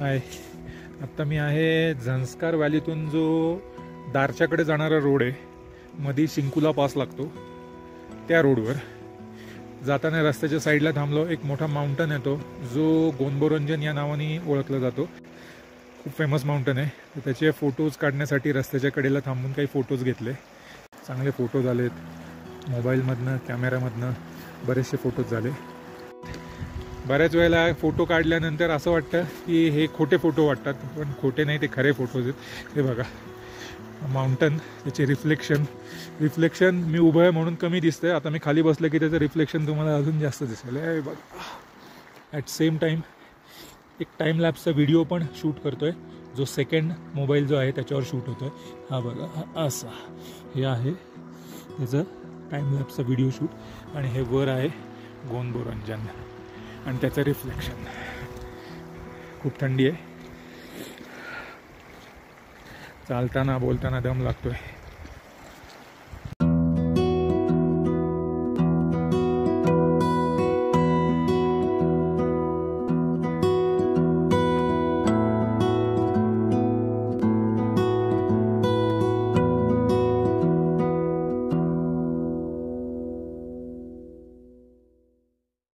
आहे. आत्ता मी आहे झंस्कार व्हॅलीतून जो दारच्याकडे जाणारा रोड आहे, मधी शिंकुला पास लागतो, त्या रोडवर जाताना रस्त्याच्या साईडला थांबलो. एक मोठा माउंटन येतो जो गोंदबोरंजन या नावाने ओळखला जातो. खूप फेमस माउंटन आहे. तर त्याचे फोटोज काढण्यासाठी रस्त्याच्या कडेला थांबून काही फोटोज घेतले. चांगले फोटोज आलेत. मोबाईलमधनं कॅमेरामधनं बरेचसे फोटोज झाले. बऱ्याच वेळेला फोटो काढल्यानंतर असं वाटतं की हे खोटे फोटो वाटतात, पण खोटे नाही, ते खरे फोटोज आहेत. हे बघा माउंटन, त्याचे रिफ्लेक्शन मी उभं आहे म्हणून कमी दिसतंय. आता मी खाली बसलं की त्याचं रिफ्लेक्शन तुम्हाला अजून जास्त दिसेल. हे बघा. ॲट सेम टाईम एक टाईम लॅप्सचा व्हिडिओ पण शूट करतोय, जो सेकंड मोबाईल जो आहे त्याच्यावर शूट होतोय. हा बघा, हा असा हे आहे त्याचं टाईम लॅप्सचा व्हिडिओ शूट. आणि हे वर आहे गोंदबोरंजन आणि त्याचं रिफ्लेक्शन. खूप थंडी आहे. चालताना बोलताना दम लागतोय.